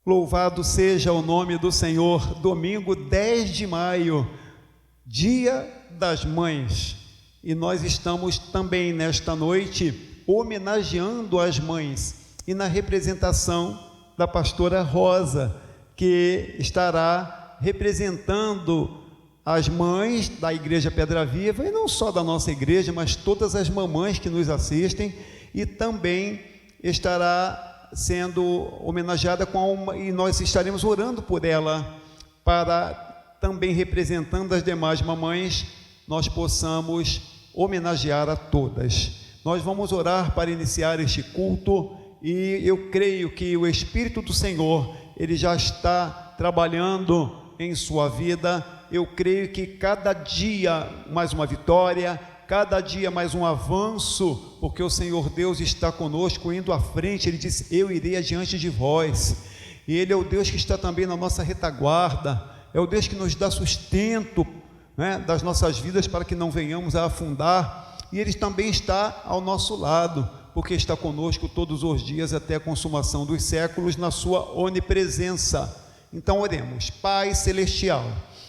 Louvado seja o nome do Senhor. Domingo 10 de maio, Dia das Mães. E nós estamos também nesta noite homenageando as mães. E na representação da pastora Rosa, que estará representando as mães da Igreja Pedra Viva, e não só da nossa igreja, mas todas as mamães que nos assistem, e também estará sendo homenageada e nós estaremos orando por ela, para também representando as demais mamães, nós possamos homenagear a todas. Nós vamos orar para iniciar este culto, e eu creio que o Espírito do Senhor, Ele já está trabalhando em sua vida. Eu creio que cada dia mais uma vitória, cada dia mais um avanço, porque o Senhor Deus está conosco, indo à frente. Ele disse: eu irei adiante de vós. E Ele é o Deus que está também na nossa retaguarda, é o Deus que nos dá sustento, né, das nossas vidas, para que não venhamos a afundar. E Ele também está ao nosso lado, porque está conosco todos os dias até a consumação dos séculos, na sua onipresença. Então oremos. Pai Celestial,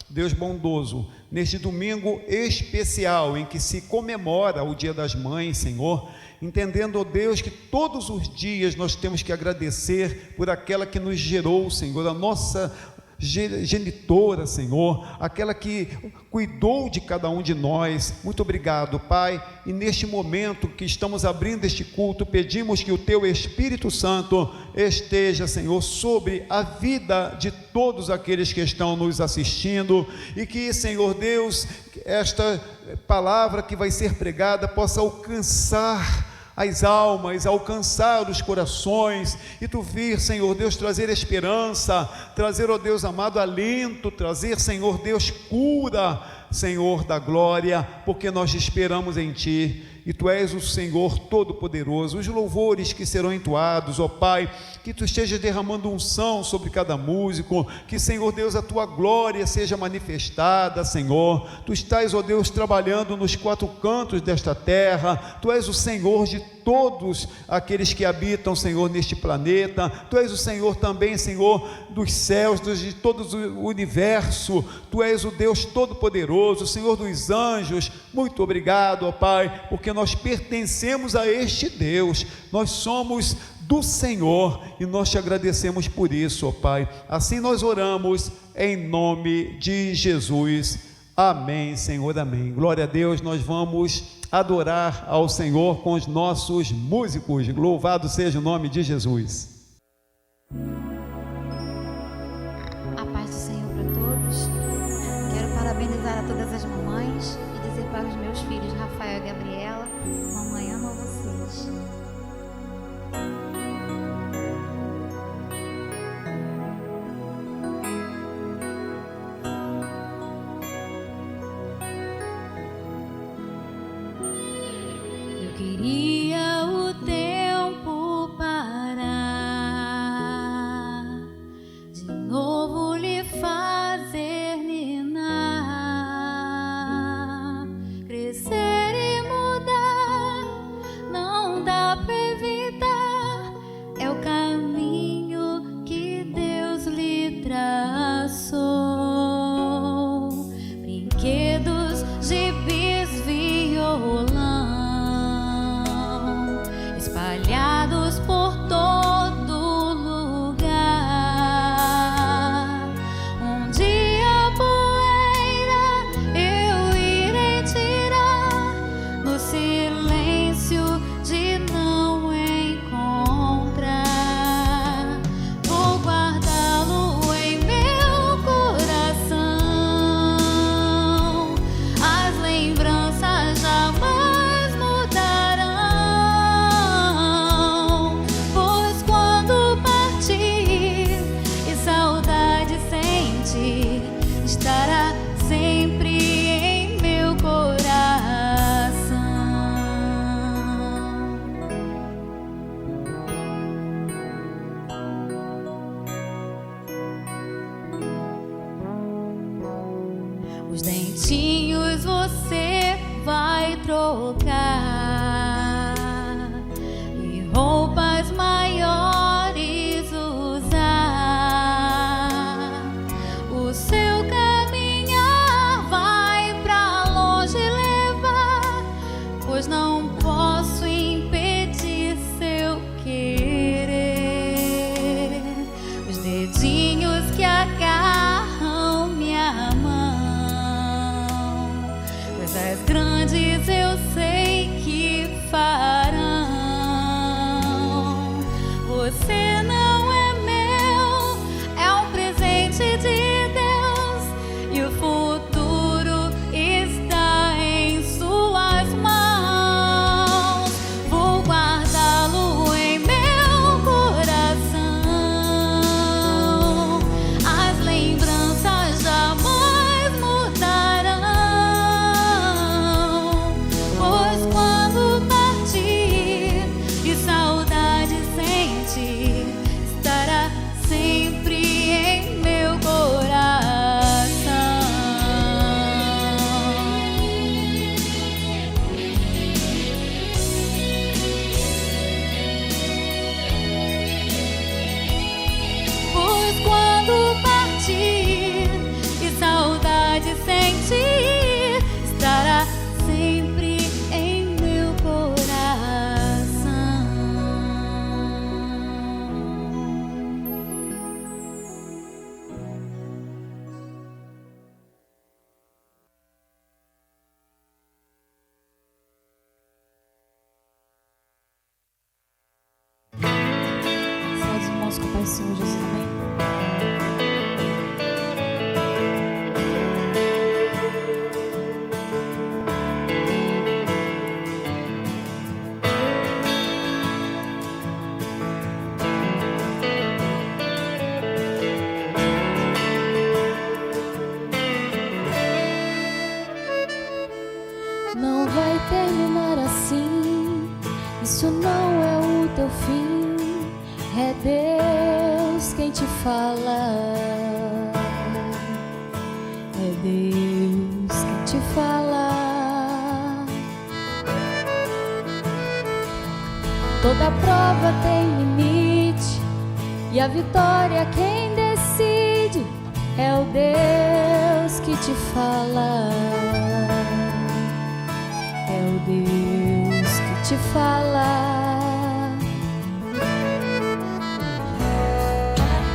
Deus bondoso, neste domingo especial em que se comemora o Dia das Mães, Senhor, entendendo, ó Deus, que todos os dias nós temos que agradecer por aquela que nos gerou, Senhor, a nossa genitora, Senhor, aquela que cuidou de cada um de nós. Muito obrigado, Pai. E neste momento que estamos abrindo este culto, pedimos que o Teu Espírito Santo esteja, Senhor, sobre a vida de todos aqueles que estão nos assistindo, e que, Senhor Deus, esta palavra que vai ser pregada possa alcançar as almas, alcançar os corações, e Tu vir, Senhor Deus, trazer esperança, trazer, ó Deus amado, alento, trazer, Senhor Deus, cura, Senhor da glória, porque nós esperamos em Ti, e Tu és o Senhor Todo-Poderoso. Os louvores que serão entoados, ó Pai, que Tu estejas derramando unção sobre cada músico, que, Senhor Deus, a Tua glória seja manifestada, Senhor. Tu estás, ó Deus, trabalhando nos quatro cantos desta terra. Tu és o Senhor de todos aqueles que habitam, Senhor, neste planeta. Tu és o Senhor também, Senhor, dos céus, de todo o universo. Tu és o Deus Todo-Poderoso, Senhor dos anjos. Muito obrigado, ó Pai, porque nós pertencemos a este Deus, nós somos do Senhor, e nós Te agradecemos por isso, ó Pai. Assim nós oramos em nome de Jesus. Amém, Senhor, amém. Glória a Deus. Nós vamos adorar ao Senhor com os nossos músicos. Louvado seja o nome de Jesus. A paz do Senhor para todos. Quero parabenizar a todas as mamães e dizer para os meus filhos Rafael e Gabriela: mamãe ama vocês. Eu queria o tempo parar, de novo lhe fazer ninar, crescer e mudar, não dá pra evitar, é o caminho que Deus lhe traçou. Brinquedos, gibis, violão, espalhados por todo lugar. Um dia a poeira eu irei tirar, no silêncio de não encontrar. Vou guardá-lo em meu coração, as lembranças jamais mudarão, pois quando partir e saudade sentir, estará sempre em meu coração. Os dentinhos você vai trocar e roupas maiores usar. ti, e saudade sem ti estará sempre em meu coração. Salve os irmãos com a paz do Senhor Jesus, amém? Não vai terminar assim, isso não é o teu fim, é Deus quem te fala, é Deus quem te fala. Toda prova tem limite, e a vitória quem decide é o Deus que te fala. É o Deus que te fala.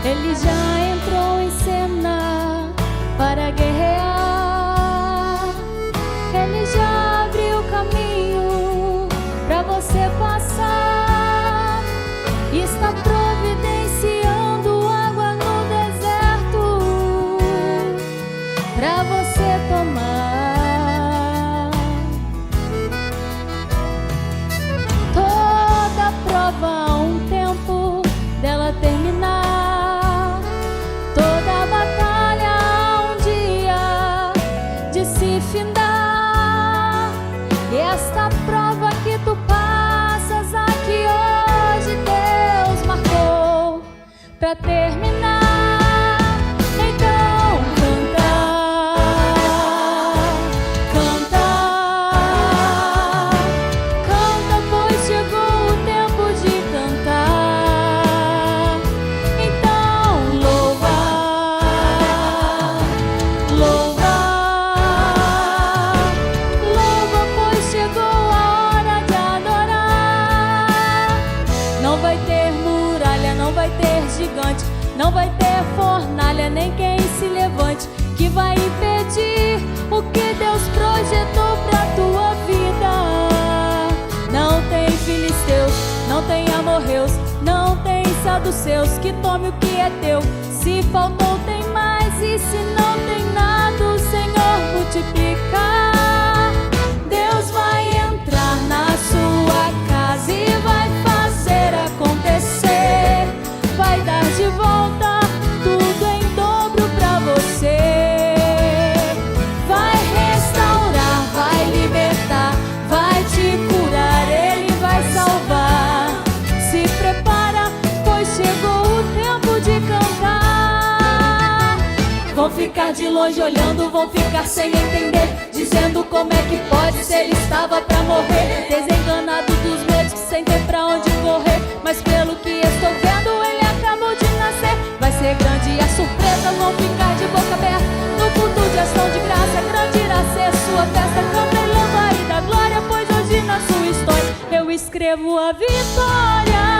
Ele já entrou em cena para guerrear. Ele já abriu caminho para você passar. E está providenciando água no deserto para você tomar. Prova um tempo dela terminar, toda batalha um dia de se findar. E esta prova que tu passas aqui hoje Deus marcou pra terminar. Então canta, pois chegou o tempo de cantar. Então louva, pois chegou a hora de adorar. Não vai ter muralha, não vai ter gigante, não vai ter fornalha, nem quem se levante, que vai impedir o que Deus projetou pra tua vida. Não tem filisteus, não tem amorreus, não tem saduceus que tome o que é teu. Se faltou tem mais, e se não tem nada o Senhor multiplica. Deus vai entrar na sua casa e vai fazer acontecer. Vai dar de volta tudo em dobro pra você. Vai restaurar, vai libertar, vai te curar, Ele vai salvar. Se prepara, pois chegou o tempo de cantar. Vão ficar de longe olhando, vão ficar sem entender, dizendo como é que pode, se ele estava pra morrer. Desenganado dos médicos sem ter pra onde correr, mas pelo que estou vendo ele acabou de nascer. Vai ser grande a surpresa, vão ficar de boca aberta no culto de ação de graça. Grande irá ser sua festa, canta e louva e dá glória, pois hoje na sua história eu escrevo a vitória.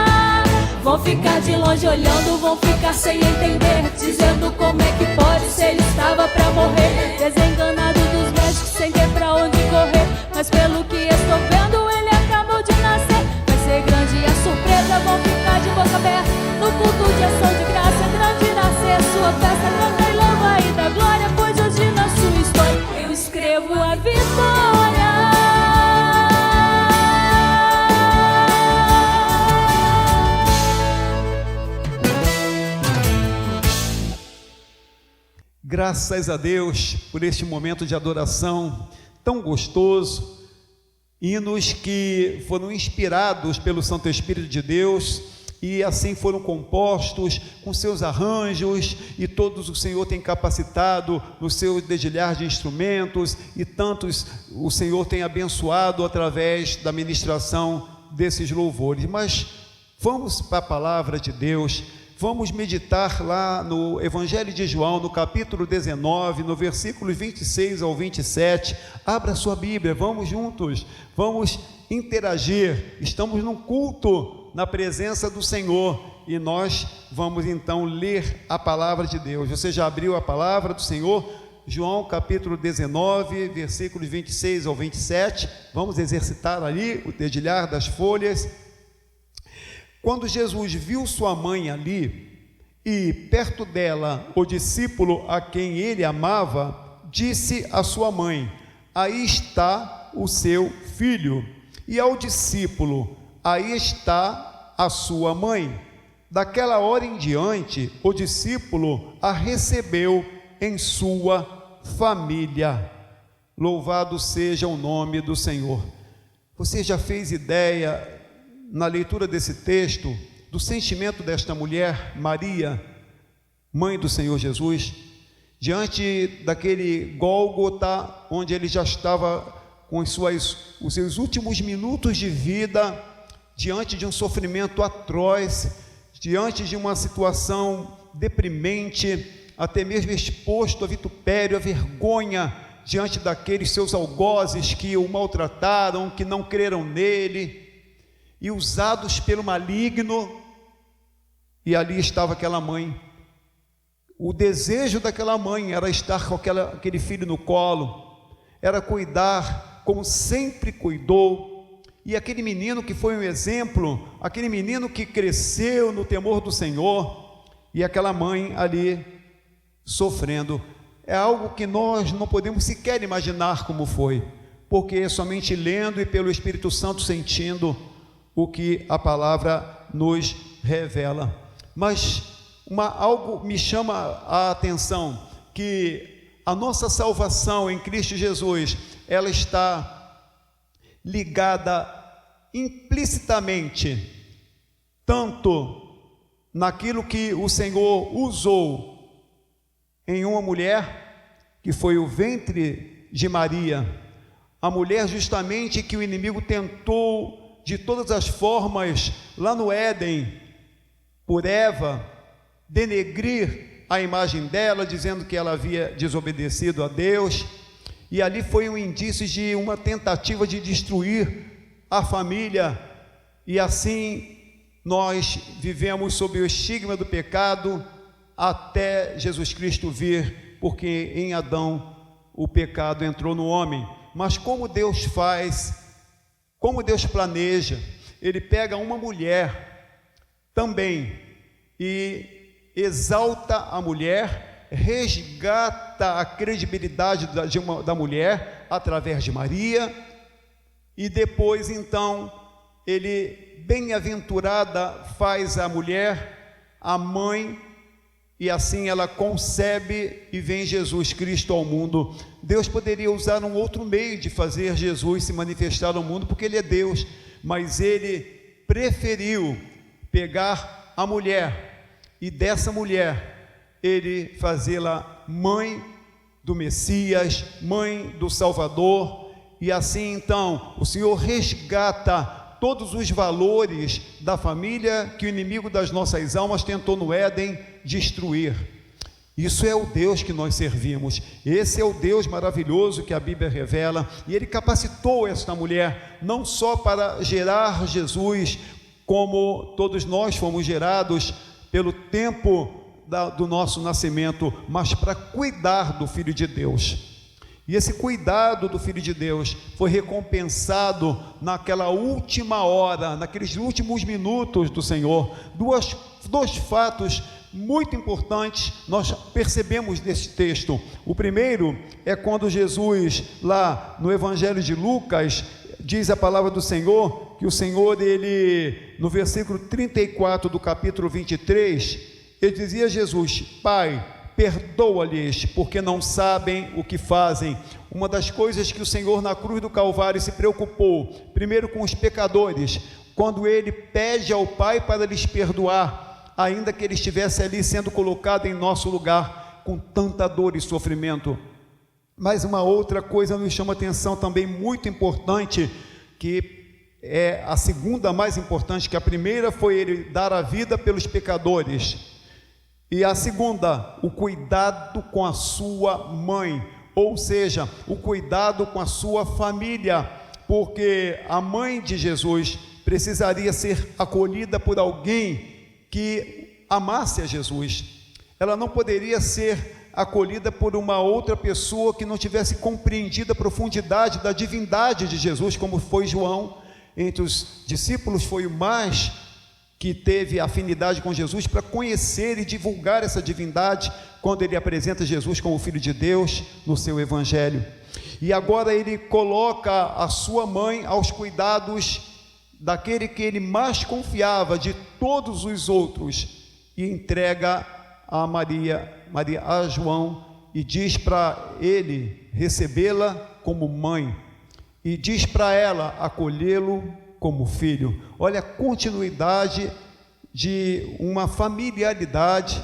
Vão ficar de longe olhando, vão ficar sem entender, dizendo como é que pode, se ele estava pra morrer. Desenganado dos médicos sem ter pra onde correr, mas pelo que estou vendo ele acabou de nascer. Vai ser grande a surpresa, vão ficar de boca aberta no culto de ação de graça. Grande irá ser sua festa, canta e louva e dá glória, pois hoje na sua história eu escrevo a vitória. Graças a Deus por este momento de adoração tão gostoso, hinos que foram inspirados pelo Santo Espírito de Deus e assim foram compostos com seus arranjos, e todos o Senhor tem capacitado no seu dedilhar de instrumentos, e tantos o Senhor tem abençoado através da ministração desses louvores. Mas vamos para a palavra de Deus, vamos meditar lá no Evangelho de João, no capítulo 19, no versículos 26 ao 27. Abra sua Bíblia, vamos juntos, vamos interagir. Estamos num culto na presença do Senhor e nós vamos então ler a palavra de Deus. Você já abriu a palavra do Senhor? João capítulo 19, versículos 26 ao 27. Vamos exercitar ali o dedilhar das folhas. Quando Jesus viu sua mãe ali e perto dela o discípulo a quem ele amava, disse à sua mãe: aí está o seu filho. E ao discípulo: aí está a sua mãe. Daquela hora em diante, o discípulo a recebeu em sua família. Louvado seja o nome do Senhor. Você já fez ideia, na leitura desse texto, do sentimento desta mulher, Maria, mãe do Senhor Jesus, diante daquele Gólgota, onde ele já estava com os seus últimos minutos de vida, diante de um sofrimento atroz, diante de uma situação deprimente, até mesmo exposto a vitupério, a vergonha, diante daqueles seus algozes que o maltrataram, que não creram nele, e usados pelo maligno. E ali estava aquela mãe. O desejo daquela mãe era estar com aquele filho no colo, era cuidar como sempre cuidou. E aquele menino que foi um exemplo, aquele menino que cresceu no temor do Senhor, e aquela mãe ali sofrendo, é algo que nós não podemos sequer imaginar como foi, porque é somente lendo e pelo Espírito Santo sentindo o que a palavra nos revela. Mas algo me chama a atenção, que a nossa salvação em Cristo Jesus, ela está ligada implicitamente tanto naquilo que o Senhor usou em uma mulher, que foi o ventre de Maria, a mulher justamente que o inimigo tentou de todas as formas lá no Éden, por Eva, denegrir a imagem dela, dizendo que ela havia desobedecido a Deus, e ali foi um indício de uma tentativa de destruir a família, e assim nós vivemos sob o estigma do pecado, até Jesus Cristo vir, porque em Adão o pecado entrou no homem. Mas como Deus faz, como Deus planeja, Ele pega uma mulher também e exalta a mulher, resgata a credibilidade da mulher através de Maria, e depois então Ele, bem-aventurada, faz a mulher a mãe, e assim ela concebe e vem Jesus Cristo ao mundo. Deus poderia usar um outro meio de fazer Jesus se manifestar no mundo, porque Ele é Deus, mas Ele preferiu pegar a mulher, e dessa mulher Ele fazê-la mãe do Messias, mãe do Salvador, e assim então o Senhor resgata todos os valores da família que o inimigo das nossas almas tentou no Éden destruir. Isso é o Deus que nós servimos, esse é o Deus maravilhoso que a Bíblia revela, e Ele capacitou esta mulher, não só para gerar Jesus, como todos nós fomos gerados pelo tempo do nosso nascimento, mas para cuidar do Filho de Deus. E esse cuidado do Filho de Deus foi recompensado naquela última hora, naqueles últimos minutos do Senhor. Dois fatos muito importantes nós percebemos nesse texto. O primeiro é quando Jesus, lá no Evangelho de Lucas, diz a palavra do Senhor, que o Senhor, Ele, no versículo 34 do capítulo 23, Ele dizia a Jesus: Pai, perdoa-lhes, porque não sabem o que fazem. Uma das coisas que o Senhor na cruz do Calvário se preocupou, primeiro com os pecadores, quando Ele pede ao Pai para lhes perdoar, ainda que Ele estivesse ali sendo colocado em nosso lugar, com tanta dor e sofrimento. Mas uma outra coisa nos chama atenção também muito importante, que é a segunda mais importante, que a primeira foi ele dar a vida pelos pecadores, e a segunda, o cuidado com a sua mãe, ou seja, o cuidado com a sua família, porque a mãe de Jesus precisaria ser acolhida por alguém que amasse a Jesus. Ela não poderia ser acolhida por uma outra pessoa que não tivesse compreendido a profundidade da divindade de Jesus, como foi João. Entre os discípulos foi o mais que teve afinidade com Jesus para conhecer e divulgar essa divindade, quando ele apresenta Jesus como Filho de Deus no seu Evangelho. E agora ele coloca a sua mãe aos cuidados daquele que ele mais confiava de todos os outros, e entrega a Maria a João, e diz para ele recebê-la como mãe, e diz para ela acolhê-lo como filho. Olha a continuidade de uma familiaridade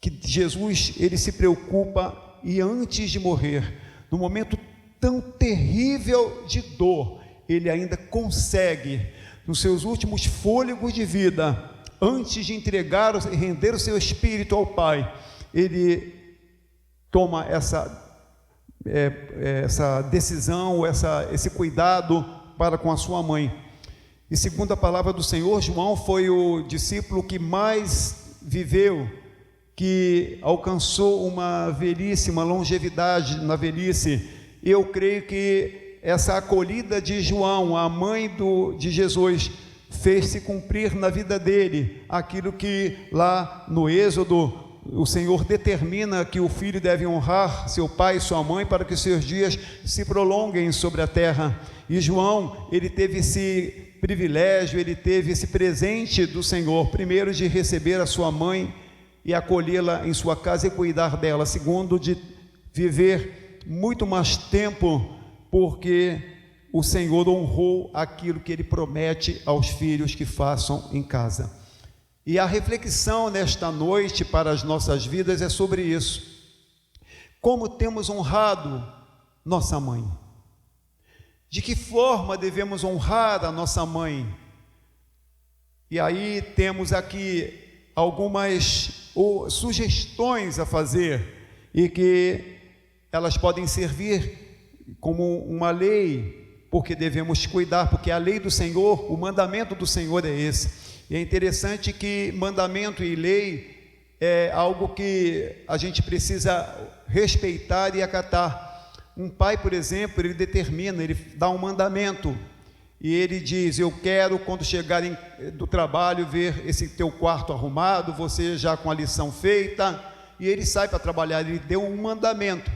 que Jesus, ele se preocupa, e antes de morrer, no momento tão terrível de dor, ele ainda consegue, nos seus últimos fôlegos de vida, antes de entregar e render o seu espírito ao Pai, ele toma essa decisão, esse cuidado para com a sua mãe. E segundo a palavra do Senhor, João foi o discípulo que mais viveu, que alcançou uma velhice, uma longevidade na velhice. Eu creio que essa acolhida de João, a mãe de Jesus, fez-se cumprir na vida dele aquilo que lá no Êxodo o Senhor determina, que o filho deve honrar seu pai e sua mãe para que seus dias se prolonguem sobre a terra. E João, ele teve esse privilégio, ele teve esse presente do Senhor, primeiro de receber a sua mãe e acolhê-la em sua casa e cuidar dela, segundo de viver muito mais tempo, porque o Senhor honrou aquilo que ele promete aos filhos que façam em casa. E a reflexão nesta noite para as nossas vidas é sobre isso. Como temos honrado nossa mãe? De que forma devemos honrar a nossa mãe? E aí temos aqui algumas sugestões a fazer, e que elas podem servir como uma lei, porque devemos cuidar, porque a lei do Senhor, o mandamento do Senhor é esse. E é interessante que mandamento e lei é algo que a gente precisa respeitar e acatar. Um pai, por exemplo, ele determina, ele dá um mandamento, e ele diz: eu quero, quando chegarem do trabalho, ver esse teu quarto arrumado, você já com a lição feita, e ele sai para trabalhar. Ele deu um mandamento.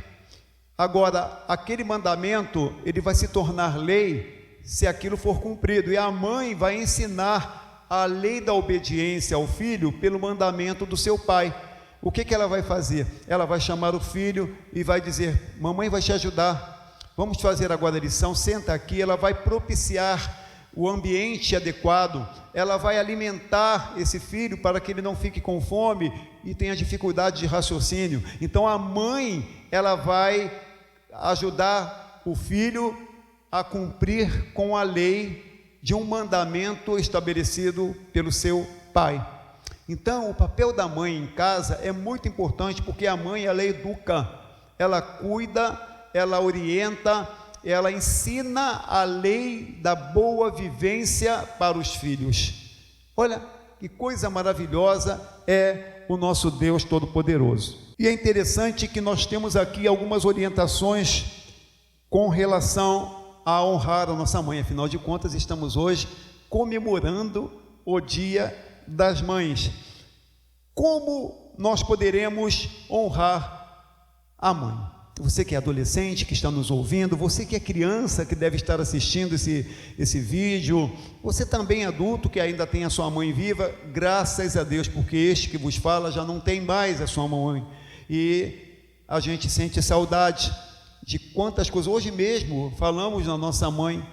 Agora, aquele mandamento, ele vai se tornar lei se aquilo for cumprido, e a mãe vai ensinar a lei da obediência ao filho pelo mandamento do seu pai. O que ela vai fazer? Ela vai chamar o filho e vai dizer: mamãe vai te ajudar, vamos fazer agora a lição, senta aqui. Ela vai propiciar o ambiente adequado, ela vai alimentar esse filho para que ele não fique com fome e tenha dificuldade de raciocínio. Então a mãe, ela vai ajudar o filho a cumprir com a lei de um mandamento estabelecido pelo seu pai. Então o papel da mãe em casa é muito importante, porque a mãe, ela educa, ela cuida, ela orienta, ela ensina a lei da boa vivência para os filhos. Olha que coisa maravilhosa é o nosso Deus Todo-Poderoso. E é interessante que nós temos aqui algumas orientações com relação a honrar a nossa mãe. Afinal de contas, estamos hoje comemorando o Dia das Mães. Como nós poderemos honrar a mãe? Você que é adolescente, que está nos ouvindo, você que é criança, que deve estar assistindo esse vídeo, você também adulto que ainda tem a sua mãe viva, graças a Deus, porque este que vos fala já não tem mais a sua mãe, e a gente sente saudade de quantas coisas. Hoje mesmo falamos na nossa mãe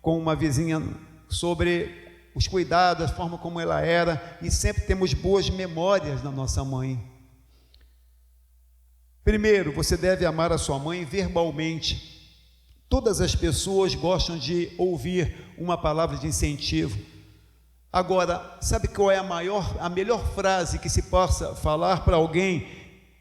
com uma vizinha sobre os cuidados, a forma como ela era, e sempre temos boas memórias da nossa mãe. Primeiro, você deve amar a sua mãe verbalmente. Todas as pessoas gostam de ouvir uma palavra de incentivo. Agora, sabe qual é a melhor frase que se possa falar para alguém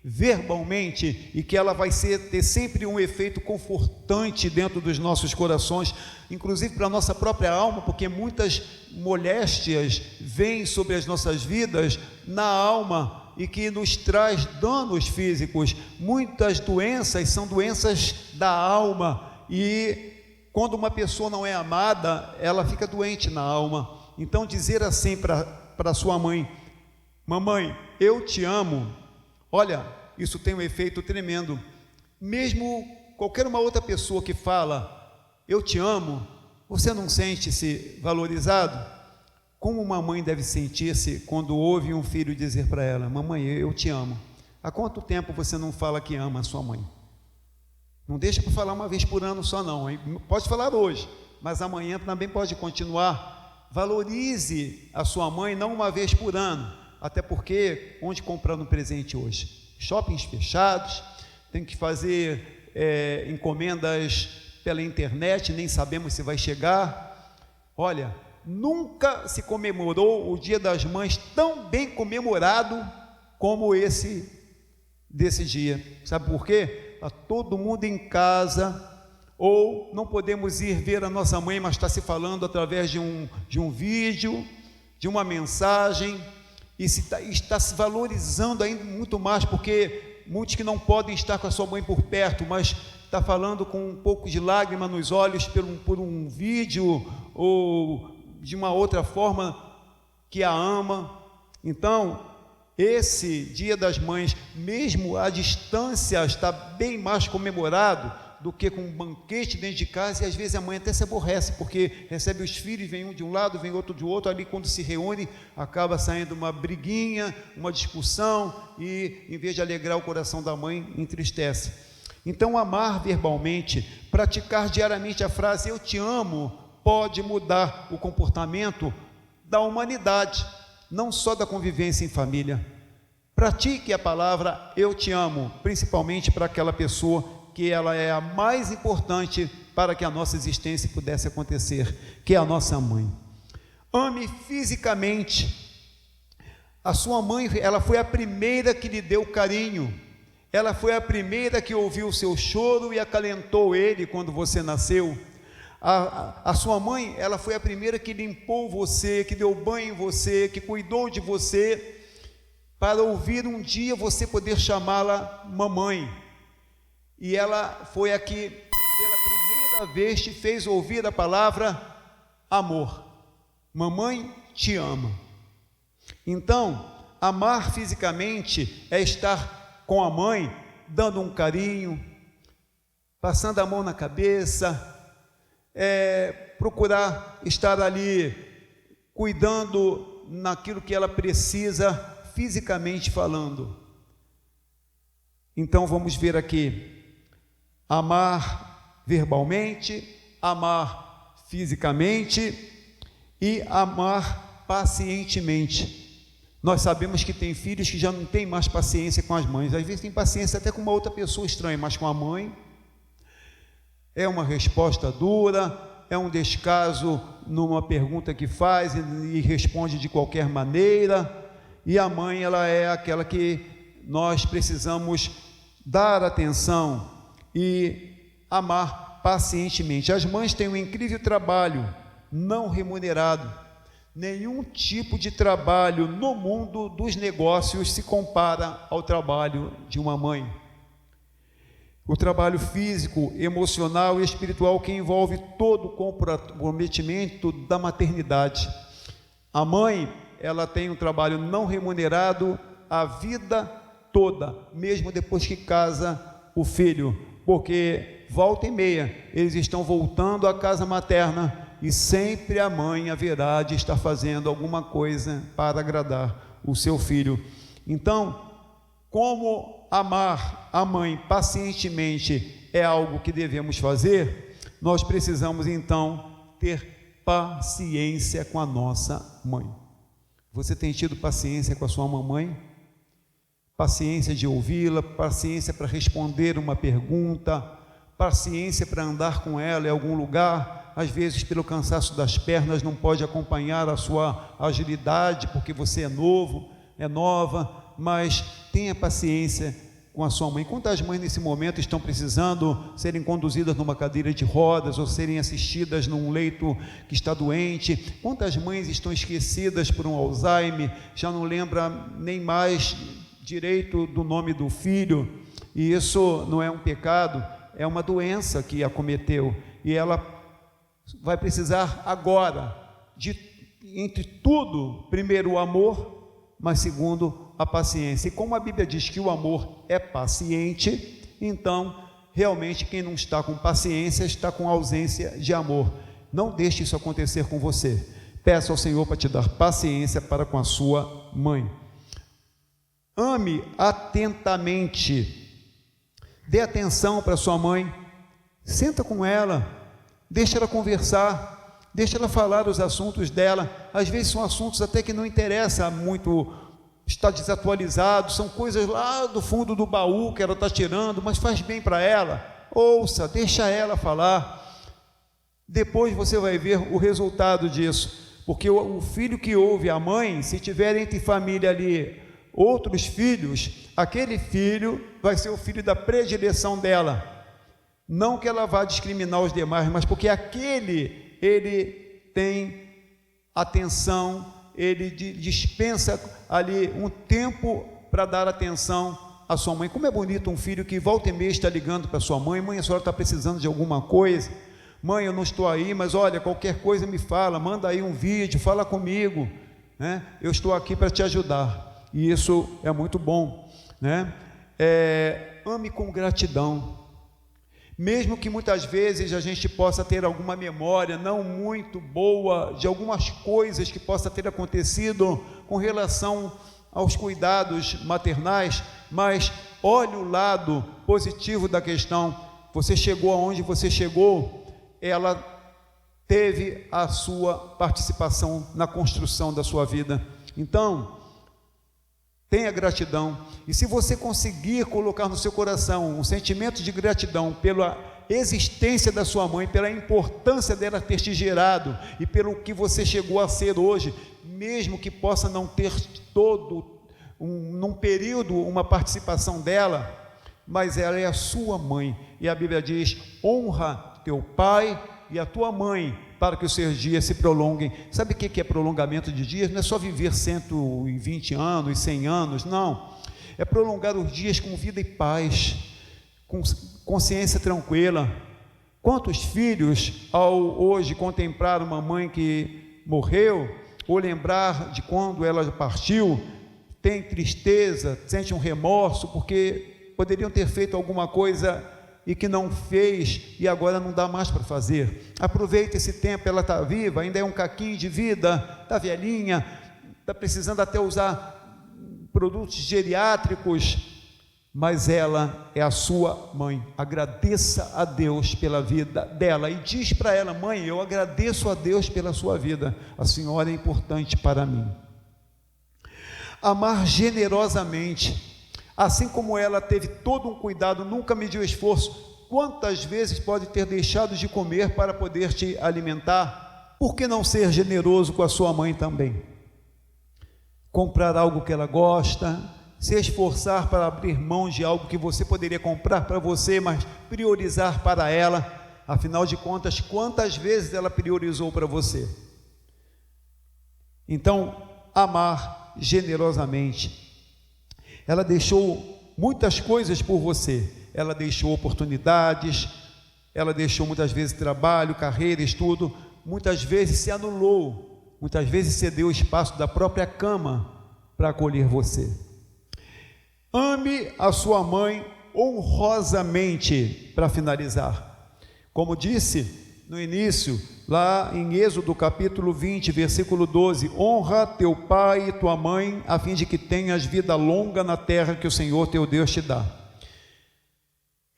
verbalmente e que ela vai ter sempre um efeito confortante dentro dos nossos corações, inclusive para a nossa própria alma, porque muitas moléstias vêm sobre as nossas vidas na alma e que nos traz danos físicos. Muitas doenças são doenças da alma, e quando uma pessoa não é amada, ela fica doente na alma. Então dizer assim para sua mãe: mamãe, eu te amo, olha, isso tem um efeito tremendo. Mesmo qualquer uma outra pessoa que fala eu te amo, você não sente-se valorizado? Como uma mãe deve sentir-se quando ouve um filho dizer para ela: mamãe, eu te amo? Há quanto tempo você não fala que ama a sua mãe? Não deixa para falar uma vez por ano só não, hein? Pode falar hoje, mas amanhã também pode continuar. Valorize a sua mãe, não uma vez por ano, até porque onde comprar um presente hoje? Shoppings fechados, tem que fazer encomendas pela internet, nem sabemos se vai chegar. Olha, nunca se comemorou o Dia das Mães tão bem comemorado como desse dia. Sabe por quê? Está todo mundo em casa, ou não podemos ir ver a nossa mãe, mas está se falando através de um vídeo, de uma mensagem, e está se valorizando ainda muito mais, porque muitos que não podem estar com a sua mãe por perto, mas está falando com um pouco de lágrima nos olhos por um vídeo, ou de uma outra forma que a ama. Então, esse Dia das Mães, mesmo à distância, está bem mais comemorado do que com um banquete dentro de casa, e às vezes a mãe até se aborrece, porque recebe os filhos, vem um de um lado, vem outro de outro, ali quando se reúne, acaba saindo uma briguinha, uma discussão, e em vez de alegrar o coração da mãe, entristece. Então, amar verbalmente, praticar diariamente a frase eu te amo, pode mudar o comportamento da humanidade, não só da convivência em família. Pratique a palavra eu te amo, principalmente para aquela pessoa que ela é a mais importante para que a nossa existência pudesse acontecer, que é a nossa mãe. Ame fisicamente. A sua mãe, ela foi a primeira que lhe deu carinho, ela foi a primeira que ouviu o seu choro e acalentou ele quando você nasceu. A sua mãe, ela foi a primeira que limpou você, que deu banho em você, que cuidou de você, para ouvir um dia você poder chamá-la mamãe. E ela foi a que, pela primeira vez, te fez ouvir a palavra amor. Mamãe te ama. Então, amar fisicamente é estar com a mãe, dando um carinho, passando a mão na cabeça, procurar estar ali cuidando naquilo que ela precisa, fisicamente falando. Então vamos ver aqui: amar verbalmente, amar fisicamente e amar pacientemente. Nós sabemos que tem filhos que já não têm mais paciência com as mães, às vezes tem paciência até com uma outra pessoa estranha, mas com a mãe é uma resposta dura, é um descaso numa pergunta que faz e responde de qualquer maneira. E a mãe, ela é aquela que nós precisamos dar atenção e amar pacientemente. As mães têm um incrível trabalho não remunerado. Nenhum tipo de trabalho no mundo dos negócios se compara ao trabalho de uma mãe. O trabalho físico, emocional e espiritual que envolve todo o comprometimento da maternidade. A mãe, ela tem um trabalho não remunerado a vida toda, mesmo depois que casa o filho, porque volta e meia eles estão voltando à casa materna e sempre a mãe haverá de estar fazendo alguma coisa para agradar o seu filho. Então, como amar a mãe pacientemente é algo que devemos fazer, nós precisamos então ter paciência com a nossa mãe. Você tem tido paciência com a sua mamãe? Paciência de ouvi-la, paciência para responder uma pergunta, paciência para andar com ela em algum lugar, às vezes pelo cansaço das pernas não pode acompanhar a sua agilidade, porque você é novo, é nova, mas tenha paciência com a sua mãe. Quantas mães nesse momento estão precisando serem conduzidas numa cadeira de rodas ou serem assistidas num leito que está doente? Quantas mães estão esquecidas por um Alzheimer, já não lembra nem mais direito do nome do filho, e isso não é um pecado, é uma doença que acometeu, e ela vai precisar agora de, entre tudo, primeiro o amor, mas segundo a paciência. E como a Bíblia diz que o amor é paciente, então realmente quem não está com paciência está com ausência de amor. Não deixe isso acontecer com você. Peça ao Senhor para te dar paciência para com a sua mãe. Ame atentamente. Dê atenção para sua mãe. Senta com ela, deixa ela conversar, deixa ela falar os assuntos dela. Às vezes são assuntos até que não interessa muito, está desatualizado, são coisas lá do fundo do baú que ela está tirando, mas faz bem para ela. Ouça, deixa ela falar. Depois você vai ver o resultado disso, porque o filho que ouve a mãe, se tiver entre família ali outros filhos, aquele filho vai ser o filho da predileção dela. Não que ela vá discriminar os demais, mas porque aquele, ele tem atenção, ele dispensa ali um tempo para dar atenção à sua mãe. Como é bonito um filho que volta e meia está ligando para sua mãe: mãe, a senhora está precisando de alguma coisa? Mãe, eu não estou aí, mas olha, qualquer coisa me fala, manda aí um vídeo, fala comigo, né? Eu estou aqui para te ajudar. E isso é muito bom, né? Ame com gratidão. Mesmo que muitas vezes a gente possa ter alguma memória não muito boa de algumas coisas que possa ter acontecido com relação aos cuidados maternais, mas olhe o lado positivo da questão. Você chegou aonde você chegou, ela teve a sua participação na construção da sua vida. Então, tenha gratidão, e se você conseguir colocar no seu coração um sentimento de gratidão pela existência da sua mãe, pela importância dela ter te gerado e pelo que você chegou a ser hoje, mesmo que possa não ter num período uma participação dela, mas ela é a sua mãe, e a Bíblia diz: honra teu pai e a tua mãe, para que os seus dias se prolonguem. Sabe o que é prolongamento de dias? Não é só viver 120 anos, 100 anos, não. É prolongar os dias com vida e paz, com consciência tranquila. Quantos filhos, ao hoje contemplar uma mãe que morreu, ou lembrar de quando ela partiu, tem tristeza, sente um remorso, porque poderiam ter feito alguma coisa e que não fez, e agora não dá mais para fazer. Aproveita esse tempo, ela está viva, ainda é um caquinho de vida, está velhinha, está precisando até usar produtos geriátricos, mas ela é a sua mãe. Agradeça a Deus pela vida dela, e diz para ela: mãe, eu agradeço a Deus pela sua vida, a senhora é importante para mim. Amar generosamente. Assim como ela teve todo um cuidado, nunca mediu esforço, quantas vezes pode ter deixado de comer para poder te alimentar? Por que não ser generoso com a sua mãe também? Comprar algo que ela gosta, se esforçar para abrir mão de algo que você poderia comprar para você, mas priorizar para ela. Afinal de contas, quantas vezes ela priorizou para você? Então, amar generosamente. Ela deixou muitas coisas por você, ela deixou oportunidades, ela deixou muitas vezes trabalho, carreira, estudo, muitas vezes se anulou, muitas vezes cedeu o espaço da própria cama para acolher você. Ame a sua mãe honrosamente, para finalizar. Como disse no início, lá em Êxodo capítulo 20, versículo 12: honra teu pai e tua mãe, a fim de que tenhas vida longa na terra que o Senhor teu Deus te dá.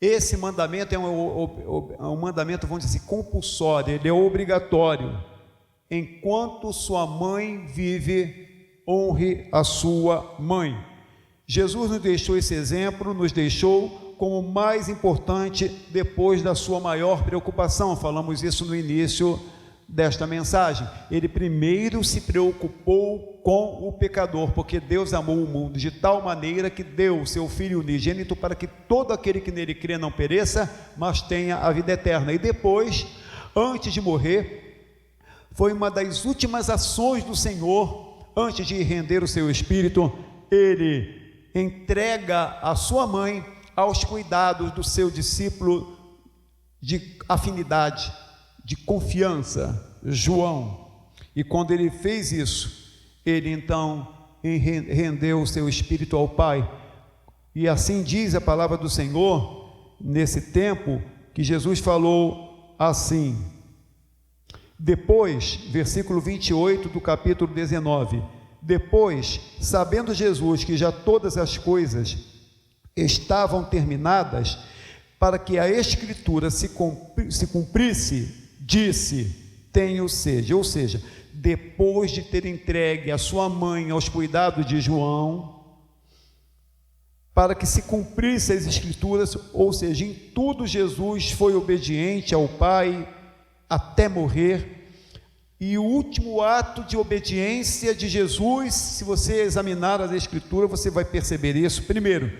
Esse mandamento é um mandamento, vamos dizer assim, compulsório, ele é obrigatório. Enquanto sua mãe vive, honre a sua mãe. Jesus nos deixou esse exemplo, nos deixou como mais importante depois da sua maior preocupação. Falamos isso no início desta mensagem. Ele primeiro se preocupou com o pecador, porque Deus amou o mundo de tal maneira que deu o seu Filho unigênito para que todo aquele que nele crê não pereça, mas tenha a vida eterna. E depois, antes de morrer, foi uma das últimas ações do Senhor, antes de render o seu espírito, ele entrega a sua mãe aos cuidados do seu discípulo de afinidade, de confiança, João. E quando ele fez isso, ele então rendeu o seu espírito ao Pai. E assim diz a palavra do Senhor, nesse tempo, que Jesus falou assim. Depois, versículo 28 do capítulo 19, depois, sabendo Jesus que já todas as coisas estavam terminadas, para que a Escritura se cumprisse, disse: tenho sede. Ou seja, depois de ter entregue a sua mãe aos cuidados de João, para que se cumprisse as Escrituras, ou seja, em tudo Jesus foi obediente ao Pai até morrer. E o último ato de obediência de Jesus, se você examinar as Escrituras, você vai perceber isso. Primeiro,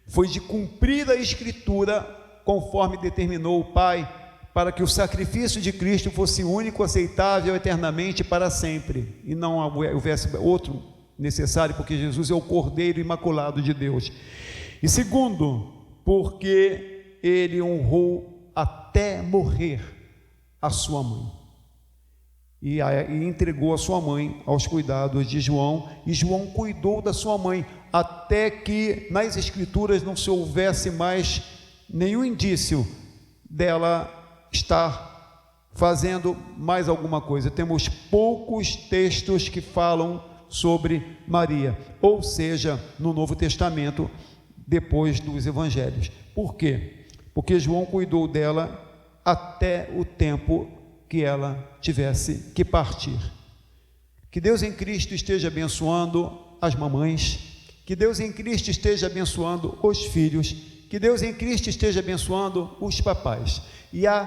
foi de cumprir a Escritura conforme determinou o Pai, para que o sacrifício de Cristo fosse único, aceitável eternamente para sempre, e não houvesse outro necessário, porque Jesus é o Cordeiro Imaculado de Deus. E segundo, porque ele honrou até morrer a sua mãe, e entregou a sua mãe aos cuidados de João, e João cuidou da sua mãe, até que nas Escrituras não se houvesse mais nenhum indício dela estar fazendo mais alguma coisa. Temos poucos textos que falam sobre Maria, ou seja, no Novo Testamento, depois dos Evangelhos. Por quê? Porque João cuidou dela até o tempo que ela tivesse que partir. Que Deus em Cristo esteja abençoando as mamães, que Deus em Cristo esteja abençoando os filhos, que Deus em Cristo esteja abençoando os papais. E a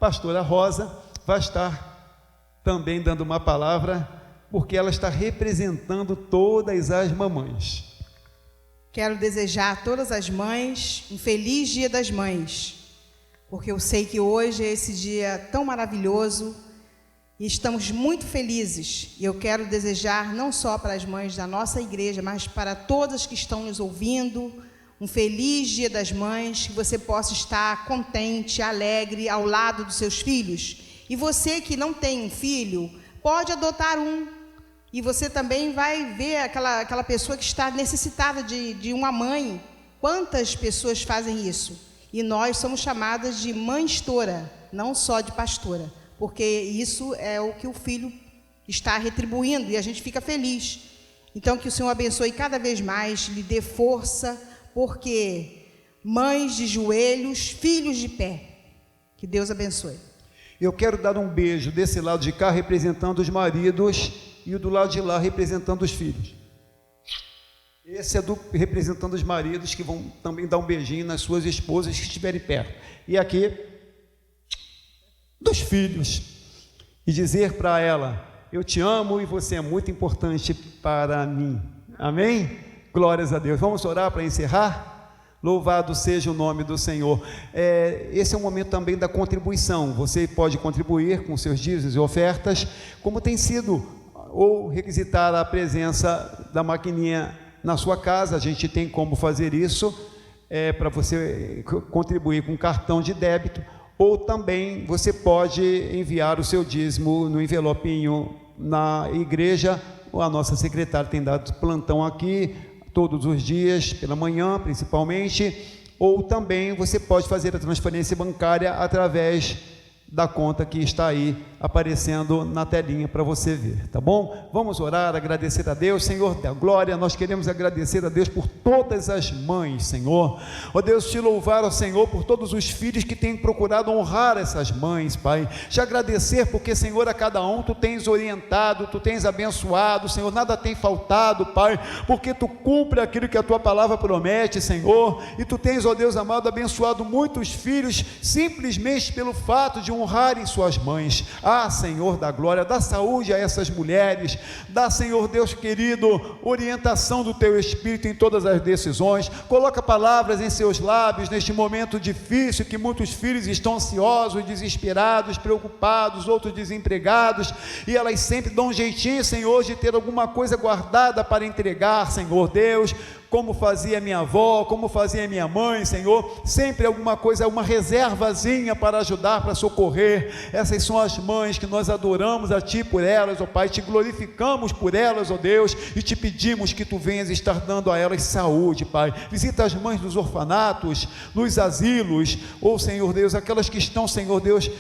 pastora Rosa vai estar também dando uma palavra, porque ela está representando todas as mamães. Quero desejar a todas as mães um feliz Dia das Mães, porque eu sei que hoje é esse dia tão maravilhoso e estamos muito felizes. E eu quero desejar não só para as mães da nossa igreja, mas para todas que estão nos ouvindo, um feliz Dia das Mães, que você possa estar contente, alegre ao lado dos seus filhos. E você que não tem um filho, pode adotar um. E você também vai ver aquela pessoa que está necessitada de uma mãe. Quantas pessoas fazem isso? E nós somos chamadas de mãe-estora, não só de pastora, porque isso é o que o filho está retribuindo e a gente fica feliz. Então, que o Senhor abençoe cada vez mais, lhe dê força, porque mães de joelhos, filhos de pé. Que Deus abençoe. Eu quero dar um beijo desse lado de cá representando os maridos e do lado de lá representando os filhos. Esse é representando os maridos, que vão também dar um beijinho nas suas esposas que estiverem perto. E aqui, dos filhos, e dizer para ela: eu te amo e você é muito importante para mim. Amém? Glórias a Deus. Vamos orar para encerrar? Louvado seja o nome do Senhor. Esse é um momento também da contribuição. Você pode contribuir com seus dízimos e ofertas, como tem sido, ou requisitar a presença da maquininha na sua casa. A gente tem como fazer isso, para você contribuir com cartão de débito, ou também você pode enviar o seu dízimo no envelopinho na igreja. A nossa secretária tem dado plantão aqui todos os dias, pela manhã principalmente, ou também você pode fazer a transferência bancária através da conta que está aí aparecendo na telinha para você ver, tá bom? Vamos orar, agradecer a Deus. Senhor da glória, nós queremos agradecer a Deus por todas as mães, Senhor. Ó Deus, te louvar, ó Senhor, por todos os filhos que têm procurado honrar essas mães, Pai. Te agradecer porque, Senhor, a cada um tu tens orientado, tu tens abençoado, Senhor, nada tem faltado, Pai, porque tu cumpre aquilo que a tua palavra promete, Senhor, e tu tens, ó Deus amado, abençoado muitos filhos simplesmente pelo fato de honrarem suas mães. Ah, Senhor da glória, dá saúde a essas mulheres, dá, Senhor Deus querido, orientação do teu Espírito em todas as decisões, coloca palavras em seus lábios neste momento difícil, que muitos filhos estão ansiosos, desesperados, preocupados, outros desempregados, e elas sempre dão um jeitinho, Senhor, de ter alguma coisa guardada para entregar, Senhor Deus, como fazia minha avó, como fazia minha mãe, Senhor, sempre alguma coisa, uma reservazinha para ajudar, para socorrer. Essas são as mães que nós adoramos a Ti por elas, ó Pai, te glorificamos por elas, ó Deus, e te pedimos que Tu venhas estar dando a elas saúde, Pai. Visita as mães dos orfanatos, nos asilos, ou Senhor Deus, aquelas que estão, Senhor Deus,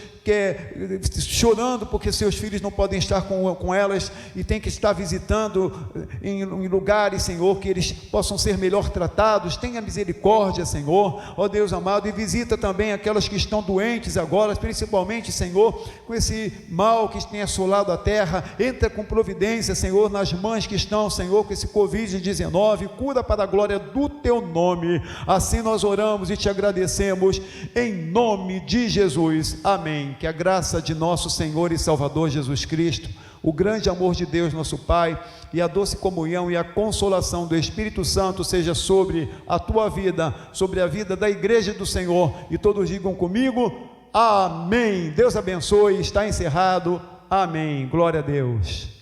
chorando porque seus filhos não podem estar com elas e tem que estar visitando em lugares, Senhor, que eles possam ser melhor tratados. Tenha misericórdia, Senhor, ó Deus amado, e visita também aquelas que estão doentes agora, principalmente, Senhor, com esse mal que tem assolado a terra. Entra com providência, Senhor, nas mães que estão, Senhor, com esse Covid-19, cura para a glória do Teu nome. Assim nós oramos e te agradecemos, em nome de Jesus, amém. Que a graça de nosso Senhor e Salvador Jesus Cristo, o grande amor de Deus nosso Pai, e a doce comunhão e a consolação do Espírito Santo seja sobre a tua vida, sobre a vida da igreja do Senhor, e todos digam comigo, amém. Deus abençoe, está encerrado, amém, glória a Deus.